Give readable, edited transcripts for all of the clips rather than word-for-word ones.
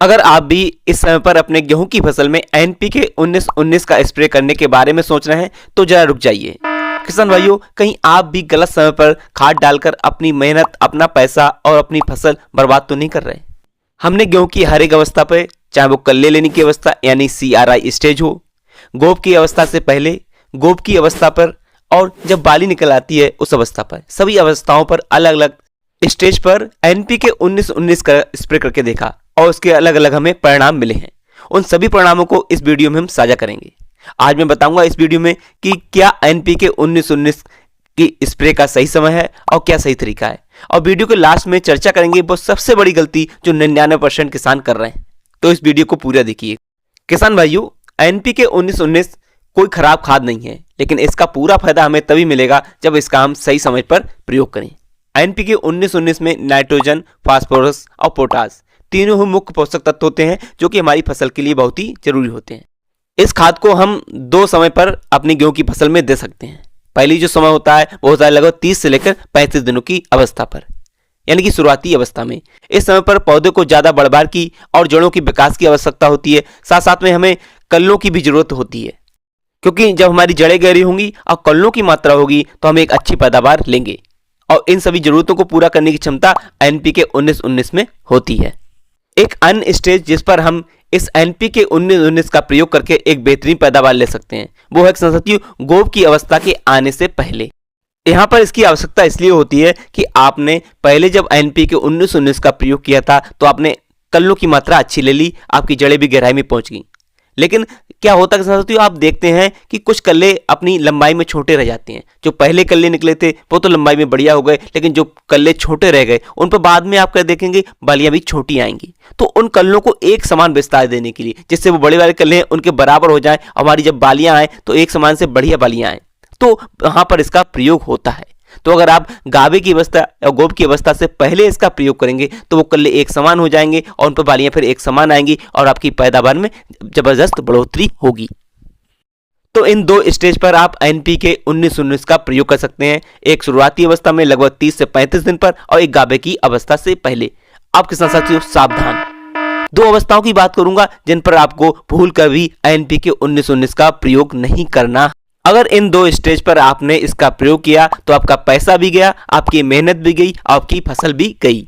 अगर आप भी इस समय पर अपने गेहूं की फसल में एनपीके 19-19 का स्प्रे करने के बारे में सोच रहे हैं तो जरा रुक जाइए। किसान भाइयों, कहीं आप भी गलत समय पर खाद डालकर अपनी मेहनत, अपना पैसा और अपनी फसल बर्बाद तो नहीं कर रहे? हमने गेहूं की हर एक अवस्था पर, चाहे वो कल्ले लेने की अवस्था यानी CRI स्टेज हो, गोब की अवस्था से पहले, गोब की अवस्था पर और जब बाली निकल आती है उस अवस्था पर, सभी अवस्थाओं पर अलग अलग स्टेज पर एनपीके 19-19 का स्प्रे करके देखा और उसके अलग अलग हमें परिणाम मिले हैं। उन सभी परिणामों को इस वीडियो में हम साझा करेंगे। आज मैं बताऊंगा इस वीडियो में कि क्या एनपीके 19-19 की स्प्रे का सही समय है और क्या सही तरीका है, और वीडियो के लास्ट में चर्चा करेंगे वो सबसे बड़ी गलती जो 99% किसान कर रहे हैं। तो इस वीडियो को पूरा देखिए। किसान भाइयों, एनपीके 19-19 कोई खराब खाद नहीं है, लेकिन इसका पूरा फायदा हमें तभी मिलेगा जब इसका हम सही समय पर प्रयोग करें। एनपीके 19-19 में नाइट्रोजन, फास्फोरस और पोटास तीनों ही मुख्य पोषक तत्व होते हैं जो कि हमारी फसल के लिए बहुत ही जरूरी होते हैं। इस खाद को हम दो समय पर अपनी गेहूं की फसल में दे सकते हैं। पहली जो समय होता है वो होता है लगभग 30 से लेकर 35 दिनों की अवस्था पर, यानी कि शुरुआती अवस्था में। इस समय पर पौधे को ज्यादा बढ़बार की और जड़ों की विकास की आवश्यकता होती है। साथ साथ में हमें कल्लों की भी जरूरत होती है, क्योंकि जब हमारी जड़ें गहरी होंगी और कल्लों की मात्रा होगी तो हम एक अच्छी पैदावार लेंगे, और इन सभी जरूरतों को पूरा करने की क्षमता एनपीके 19-19 में होती है। एक अन्य स्टेज जिस पर हम इस एनपीके 19-19 का प्रयोग करके एक बेहतरीन पैदावार ले सकते हैं वो है साथियों गोब की अवस्था के आने से पहले। यहाँ पर इसकी आवश्यकता इसलिए होती है कि आपने पहले जब एनपीके 19-19 का प्रयोग किया था तो आपने कल्लों की मात्रा अच्छी ले ली, आपकी जड़ें भी गहराई में पहुंच गई। लेकिन क्या होता है साथियों, आप देखते हैं कि कुछ कल्ले अपनी लंबाई में छोटे रह जाते हैं। जो पहले कल्ले निकले थे वो तो लंबाई में बढ़िया हो गए, लेकिन जो कल्ले छोटे रह गए उन पर बाद में आप कर देखेंगे बालियां भी छोटी आएंगी। तो उन कल्लों को एक समान विस्तार देने के लिए, जिससे वो बड़े वाले कल्ले हैं उनके बराबर हो जाए, हमारी जब बालियां आए तो एक समान से बढ़िया बालियां आए, तो वहां पर इसका प्रयोग होता है। तो अगर आप गावे की अवस्था या गोब की अवस्था से पहले इसका प्रयोग करेंगे तो वो कल्ले एक समान हो जाएंगे और उन पर बालियां फिर एक समान आएंगी और आपकी पैदावार में जबरदस्त बढ़ोतरी होगी। तो इन दो स्टेज पर आप एनपीके 19-19 का प्रयोग कर सकते हैं, एक शुरुआती अवस्था में लगभग 30 से 35 दिन पर और एक गावे की अवस्था से पहले। अब किसान साथियों सावधान, दो अवस्थाओं की बात करूंगा जिन पर आपको भूल कर भी एनपीके 19-19 का प्रयोग नहीं करना। अगर इन दो स्टेज पर आपने इसका प्रयोग किया तो आपका पैसा भी गया, आपकी मेहनत भी गई, आपकी फसल भी गई।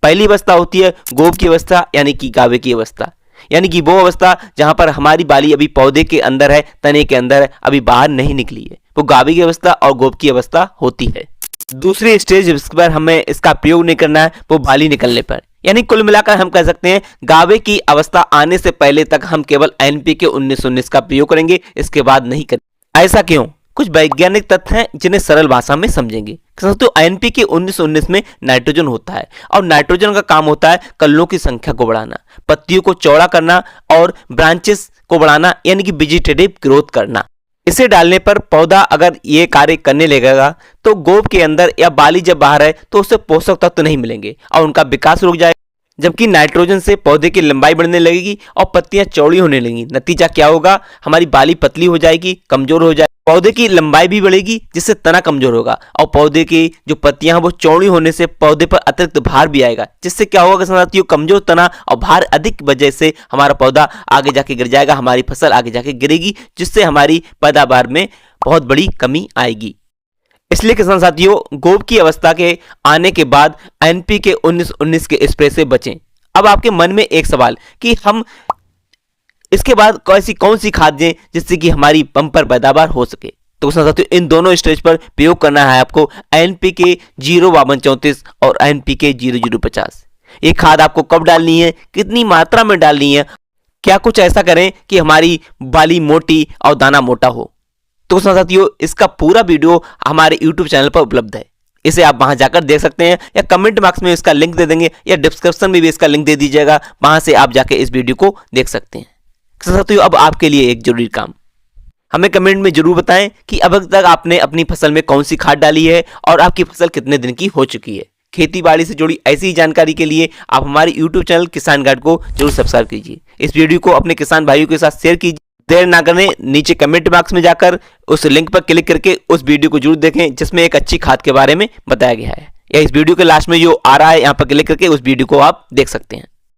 पहली अवस्था होती है गोब की अवस्था यानी कि गावे की अवस्था, यानी कि वो अवस्था जहां पर हमारी बाली अभी पौधे के अंदर है, तने के अंदर है, अभी बाहर नहीं निकली है, वो गावे की अवस्था और गोब की अवस्था होती है। दूसरी स्टेज जिस पर हमें इसका प्रयोग नहीं करना है वो बाली निकलने पर, यानी कुल मिलाकर हम कह सकते हैं गावे की अवस्था आने से पहले तक हम केवल एनपीके 19-19 का प्रयोग करेंगे, इसके बाद नहीं करेंगे। ऐसा क्यों? कुछ वैज्ञानिक तथ्य हैं जिन्हें सरल भाषा में समझेंगे। तो एनपीके 19-19 में नाइट्रोजन होता है और नाइट्रोजन का काम होता है कल्लों की संख्या को बढ़ाना, पत्तियों को चौड़ा करना और ब्रांचेस को बढ़ाना, यानी कि वेजिटेटिव ग्रोथ करना। इसे डालने पर पौधा अगर ये कार्य करने लगेगा तो गोब के अंदर या बाली जब बाहर है तो उससे पोषक तत्व नहीं मिलेंगे और उनका विकास रुक जाएगा, जबकि नाइट्रोजन से पौधे की लंबाई बढ़ने लगेगी और पत्तियां चौड़ी होने लगेंगी। नतीजा क्या होगा? हमारी बाली पतली हो जाएगी, कमजोर हो जाएगी, पौधे की लंबाई भी बढ़ेगी जिससे तना कमजोर होगा और पौधे की जो पत्तियां हैं वो चौड़ी होने से पौधे पर अतिरिक्त भार भी आएगा, जिससे क्या होगा साथियों, कमजोर तना और भार अधिक वजह से हमारा पौधा आगे जाके गिर जाएगा, हमारी फसल आगे जाके गिरेगी, जिससे हमारी पैदावार में बहुत बड़ी कमी आएगी। इसलिए किसान साथियों गोब की अवस्था के आने के बाद एनपीके 19-19 के स्प्रे से बचें। अब आपके मन में एक सवाल कि हम इसके बाद ऐसी कौन सी खाद दें जिससे कि हमारी बम्पर पैदावार हो सके। तो किसान साथियों इन दोनों स्टेज पर प्रयोग करना है आपको एनपीके 05234 और एनपीके 0050। ये खाद आपको कब डालनी है, कितनी मात्रा में डालनी है, क्या कुछ ऐसा करें कि हमारी बाली मोटी और दाना मोटा हो। तो साथियों इसका पूरा वीडियो हमारे YouTube चैनल पर उपलब्ध है, इसे आप वहां जाकर देख सकते हैं या कमेंट बॉक्स में इसका लिंक दे देंगे या डिस्क्रिप्शन में भी इसका लिंक दे दीजिएगा, वहां से आप जाके इस वीडियो को देख सकते हैं। साथियों अब आपके लिए एक जरूरी काम, हमें कमेंट में जरूर बताएं कि अब तक आपने अपनी फसल में कौन सी खाद डाली है और आपकी फसल कितने दिन की हो चुकी है। खेती बाड़ी से जुड़ी ऐसी जानकारी के लिए आप हमारे YouTube चैनल किसान गाइड को जरूर सब्सक्राइब कीजिए। इस वीडियो को अपने किसान भाइयों के साथ शेयर कीजिए। देर ना करें, नीचे कमेंट बॉक्स में जाकर उस लिंक पर क्लिक करके उस वीडियो को जरूर देखें जिसमें एक अच्छी खाद के बारे में बताया गया है, या इस वीडियो के लास्ट में जो आ रहा है यहाँ पर क्लिक करके उस वीडियो को आप देख सकते हैं।